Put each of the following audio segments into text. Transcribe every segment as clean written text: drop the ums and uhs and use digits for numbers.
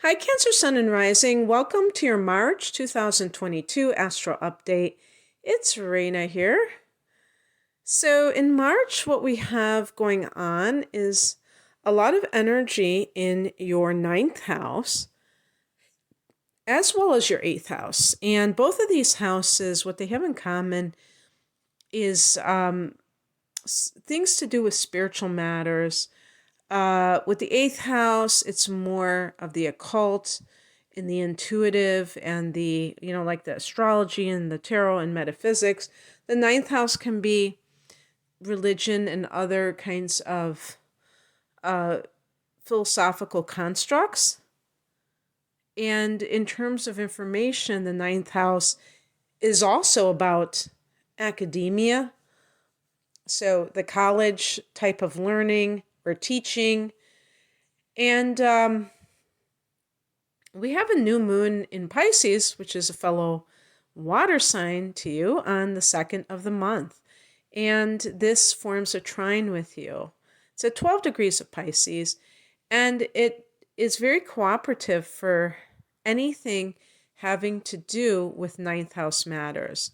Hi, Cancer Sun and Rising. Welcome to your March 2022 Astro Update. It's Raina here. So, in March, what we have going on is a lot of energy in your ninth house, as well as your eighth house. And both of these houses, what they have in common is things to do with spiritual matters. With the eighth house, it's more of the occult and the intuitive and the, like the astrology and the tarot and metaphysics. The ninth house can be religion and other kinds of philosophical constructs. And in terms of information, the ninth house is also about academia. So the college type of learning or teaching. And we have a new moon in Pisces, which is a fellow water sign to you on the 2nd of the month. And this forms a trine with you. It's at 12 degrees of Pisces, and it is very cooperative for anything having to do with ninth house matters.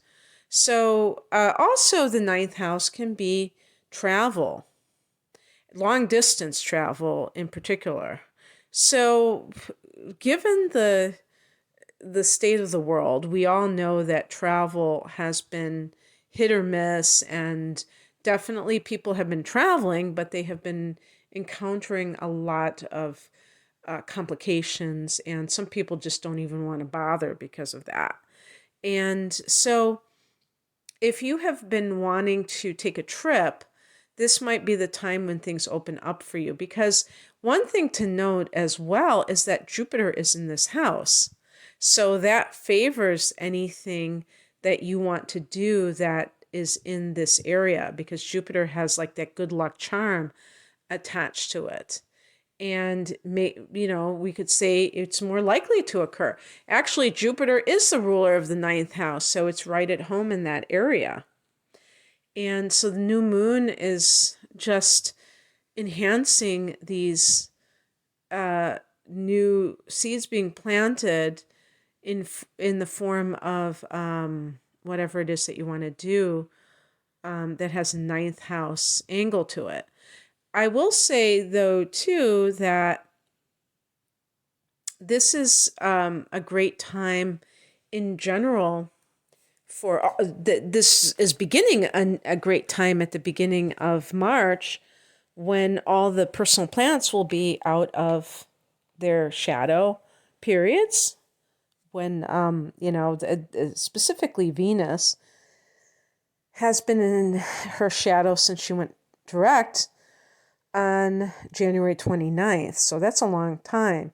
So also the ninth house can be travel, long distance travel in particular. So given the state of the world, we all know that travel has been hit or miss, and definitely people have been traveling, but they have been encountering a lot of complications, and some people just don't even want to bother because of that. And so if you have been wanting to take a trip, this might be the time when things open up for you, because one thing to note as well is that Jupiter is in this house. So that favors anything that you want to do that is in this area, because Jupiter has like that good luck charm attached to it. And we could say it's more likely to occur. Actually, Jupiter is the ruler of the ninth house, so it's right at home in that area. And so the new moon is just enhancing these new seeds being planted in the form of whatever it is that you want to do that has a ninth house angle to it. I will say, though, too, that this is a great time in general for this is beginning a great time at the beginning of March, when all the personal planets will be out of their shadow periods, when specifically Venus has been in her shadow since she went direct on January 29th. So that's a long time.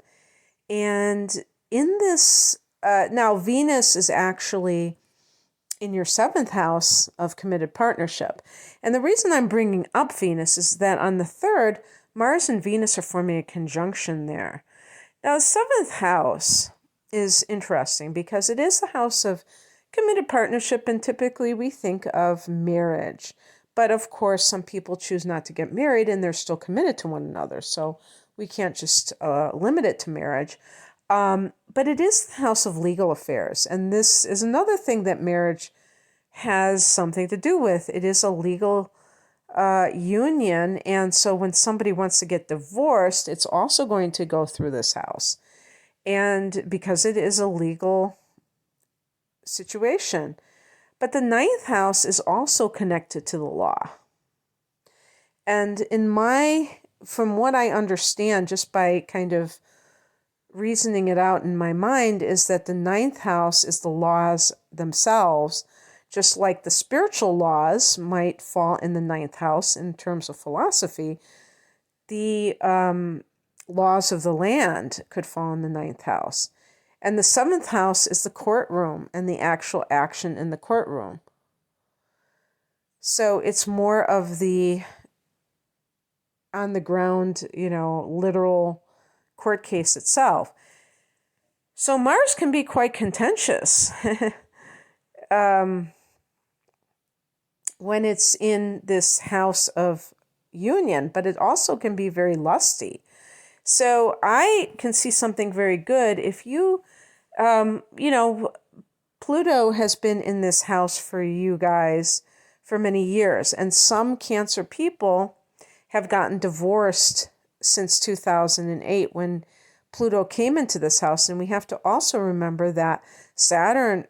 And in this, now Venus is actually in your 7th house of committed partnership. And the reason I'm bringing up Venus is that on the 3rd, Mars and Venus are forming a conjunction there. Now, the 7th house is interesting because it is the house of committed partnership, and typically we think of marriage. But of course, some people choose not to get married and they're still committed to one another. So we can't just limit it to marriage. But it is the house of legal affairs. And this is another thing that marriage has something to do with. It is a legal union. And so when somebody wants to get divorced, it's also going to go through this house. And because it is a legal situation. But the 9th house is also connected to the law. And from what I understand, just by kind of reasoning it out in my mind, is that the 9th house is the laws themselves, just like the spiritual laws might fall in the 9th house in terms of philosophy. The laws of the land could fall in the 9th house. And the 7th house is the courtroom and the actual action in the courtroom. So it's more of the on the ground, literal court case itself. So Mars can be quite contentious when it's in this house of union, but it also can be very lusty. So I can see something very good if you, you know, Pluto has been in this house for you guys for many years, and some Cancer people have gotten divorced since 2008 when Pluto came into this house. And we have to also remember that Saturn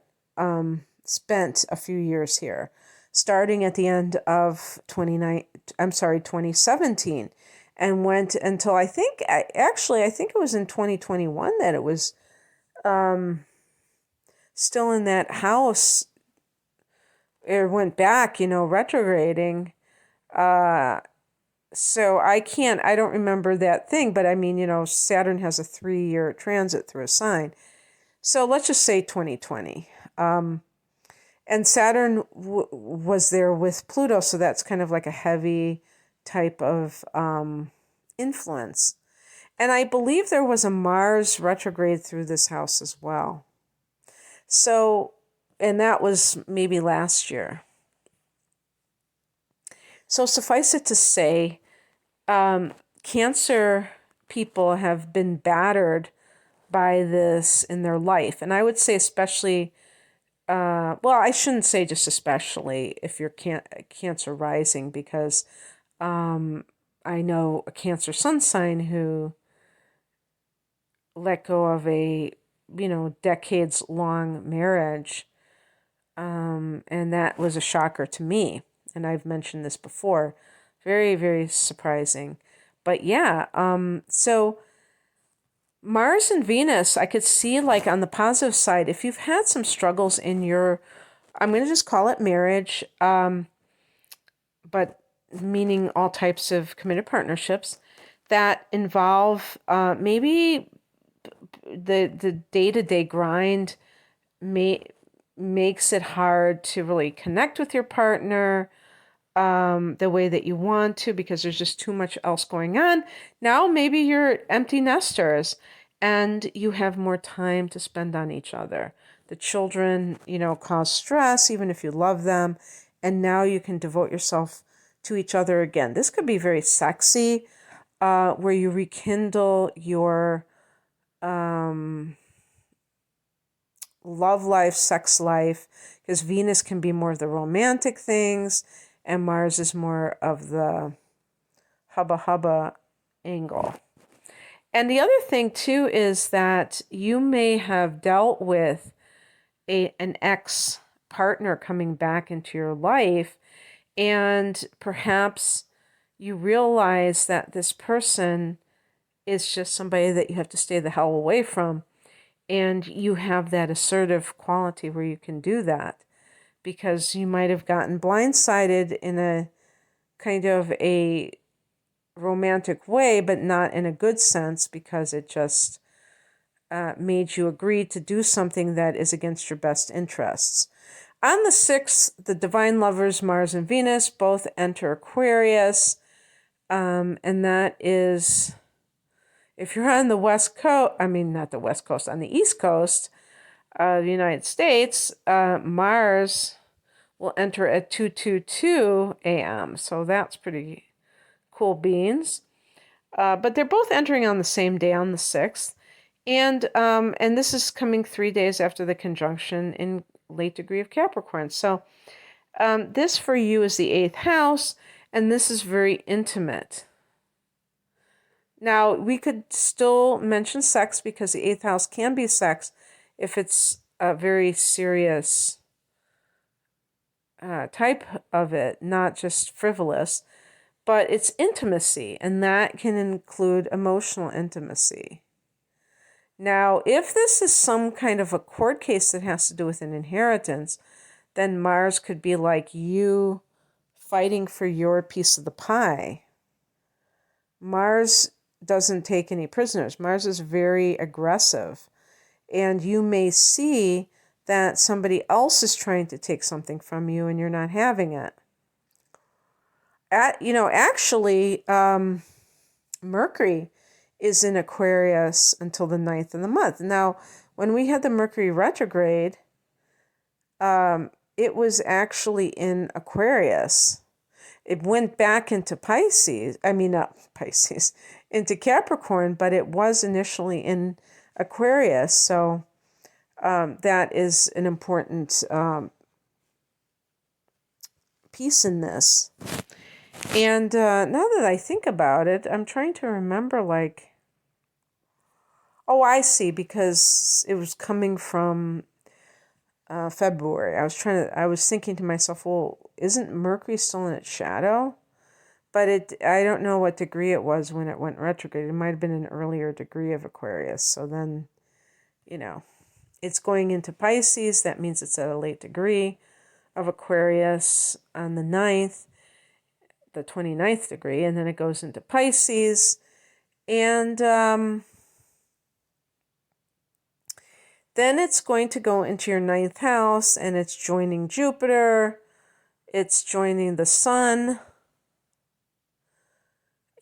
spent a few years here, starting at the end of 2017, and went until I think it was in 2021 that it was still in that house. It went back, retrograding. So I don't remember that thing, but I mean, Saturn has a 3-year transit through a sign. So let's just say 2020. And Saturn was there with Pluto, so that's kind of like a heavy type of influence. And I believe there was a Mars retrograde through this house as well. So, and that was maybe last year. So suffice it to say, Cancer people have been battered by this in their life. And I would say especially, I shouldn't say just especially if you're Cancer rising, because I know a Cancer sun sign who let go of a, decades long marriage. And that was a shocker to me. And I've mentioned this before. Very, very surprising. But yeah, so Mars and Venus, I could see like on the positive side, if you've had some struggles in your, I'm going to just call it marriage, but meaning all types of committed partnerships that involve maybe the day-to-day grind makes it hard to really connect with your partner the way that you want to, because there's just too much else going on. Now maybe you're empty nesters and you have more time to spend on each other. The children, cause stress even if you love them, and now you can devote yourself to each other again. This could be very sexy, where you rekindle your love life, sex life, because Venus can be more of the romantic things and Mars is more of the hubba hubba angle. And the other thing too is that you may have dealt with an ex partner coming back into your life, and perhaps you realize that this person is just somebody that you have to stay the hell away from. And you have that assertive quality where you can do that, because you might have gotten blindsided in a kind of a romantic way, but not in a good sense, because it just made you agree to do something that is against your best interests. On the 6th, the divine lovers, Mars and Venus, both enter Aquarius. And that is, if you're on the West Coast, not the West Coast, on the East Coast of the United States, Mars will enter at 2:22 a.m. So that's pretty cool beans. But they're both entering on the same day, on the 6th. And this is coming 3 days after the conjunction in late degree of Capricorn. So this for you is the 8th house, and this is very intimate. Now, we could still mention sex, because the 8th house can be sex if it's a very serious type of it, not just frivolous, but it's intimacy, and that can include emotional intimacy. Now, if this is some kind of a court case that has to do with an inheritance, then Mars could be like you fighting for your piece of the pie. Mars doesn't take any prisoners. Mars is very aggressive, and you may see that somebody else is trying to take something from you and you're not having it. Actually, Mercury is in Aquarius until the 9th of the month. Now, when we had the Mercury retrograde, it was actually in Aquarius. It went back into Pisces. Not Pisces. into Capricorn, but it was initially in Aquarius. So that is an important piece in this. And now that I think about it, I'm trying to remember, like, oh, I see, because it was coming from February. I was thinking to myself, well, isn't Mercury still in its shadow? But I don't know what degree it was when it went retrograde. It might have been an earlier degree of Aquarius. So then, it's going into Pisces. That means it's at a late degree of Aquarius on the 9th, the 29th degree, and then it goes into Pisces. And then it's going to go into your 9th house, and it's joining Jupiter. It's joining the sun.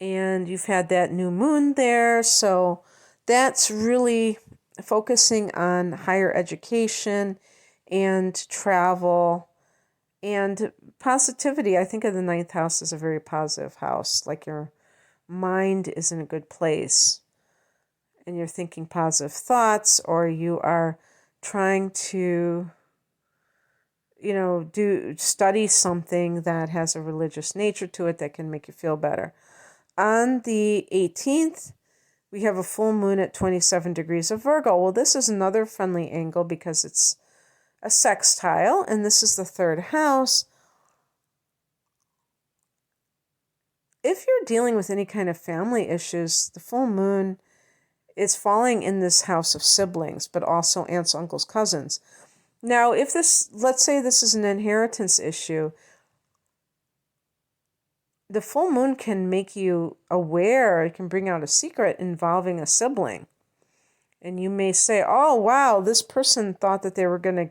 And you've had that new moon there. So that's really focusing on higher education and travel and positivity. I think of the 9th house as a very positive house, like your mind is in a good place and you're thinking positive thoughts, or you are trying to study something that has a religious nature to it that can make you feel better. On the 18th, we have a full moon at 27 degrees of Virgo. Well, this is another friendly angle because it's a sextile, and this is the 3rd house. If you're dealing with any kind of family issues, the full moon is falling in this house of siblings, but also aunts, uncles, cousins. Now, let's say this is an inheritance issue, the full moon can make you aware, it can bring out a secret involving a sibling. And you may say, oh, wow, this person thought that they were going to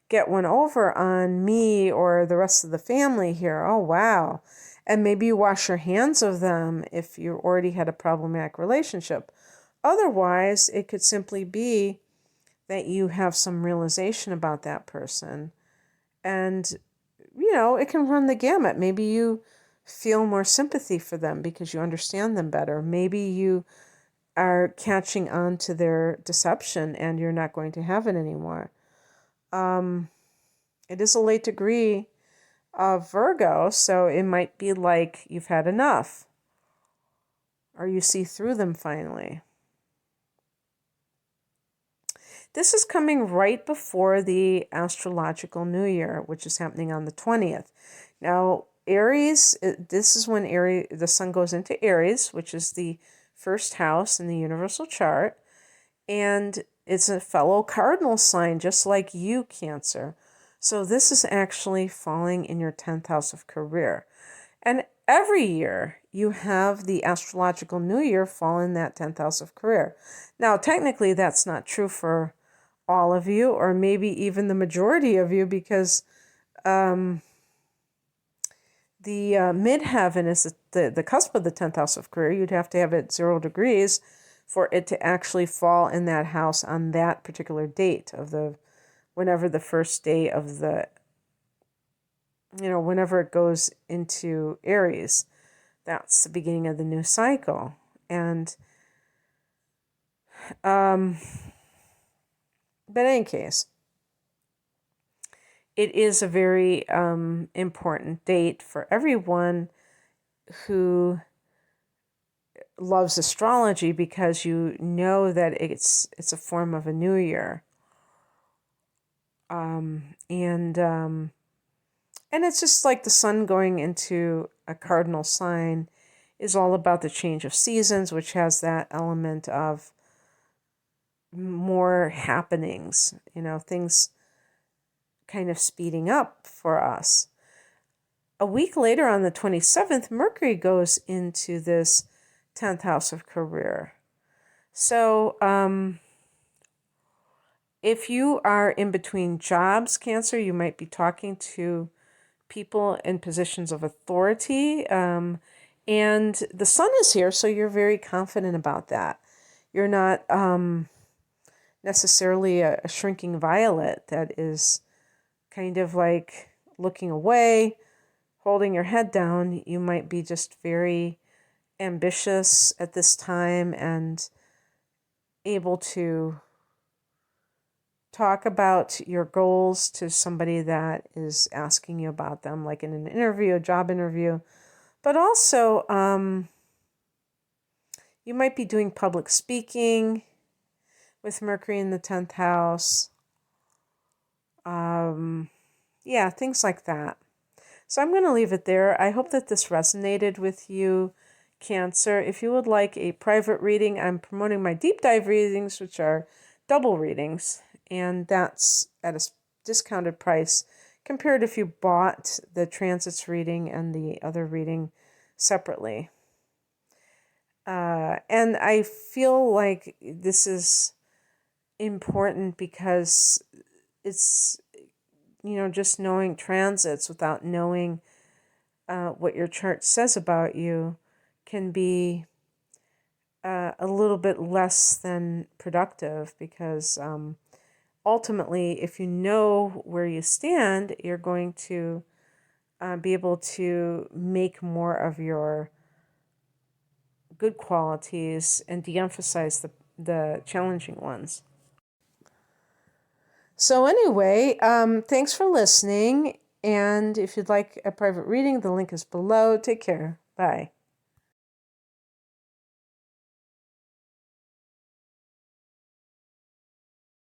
get one over on me or the rest of the family here. Oh, wow. And maybe you wash your hands of them if you already had a problematic relationship. Otherwise, it could simply be that you have some realization about that person. And, it can run the gamut. Maybe you feel more sympathy for them because you understand them better. Maybe you are catching on to their deception and you're not going to have it anymore. It is a late degree of Virgo, so it might be like you've had enough, or you see through them finally. This is coming right before the astrological new year, which is happening on the 20th. Now, Aries, this is when the sun goes into Aries, which is the 1st house in the universal chart, and it's a fellow cardinal sign, just like you, Cancer. So this is actually falling in your 10th house of career. And every year you have the astrological new year fall in that 10th house of career. Now, technically, that's not true for all of you, or maybe even the majority of you, because the midheaven is the cusp of the 10th house of career. You'd have to have it 0 degrees for it to actually fall in that house on that particular date of whenever the first day of whenever it goes into Aries. That's the beginning of the new cycle. And but in any case, it is a very important date for everyone who loves astrology, because you know that it's a form of a new year. And it's just like the sun going into a cardinal sign is all about the change of seasons, which has that element of more happenings, things kind of speeding up for us. A week later, on the 27th, Mercury goes into this 10th house of career. So if you are in between jobs, Cancer, you might be talking to people in positions of authority. And the sun is here, so you're very confident about that. You're not necessarily a shrinking violet that is kind of like looking away, holding your head down. You might be just very ambitious at this time and able to talk about your goals to somebody that is asking you about them, like in an interview, a job interview. But also, you might be doing public speaking with Mercury in the 10th house. Yeah, things like that. So I'm going to leave it there. I hope that this resonated with you, Cancer. If you would like a private reading, I'm promoting my deep dive readings, which are double readings, and that's at a discounted price compared if you bought the transits reading and the other reading separately. And I feel like this is important because it's, just knowing transits without knowing what your chart says about you can be a little bit less than productive because ultimately, if you know where you stand, you're going to be able to make more of your good qualities and de-emphasize the challenging ones. So anyway, thanks for listening. And if you'd like a private reading, the link is below. Take care. Bye.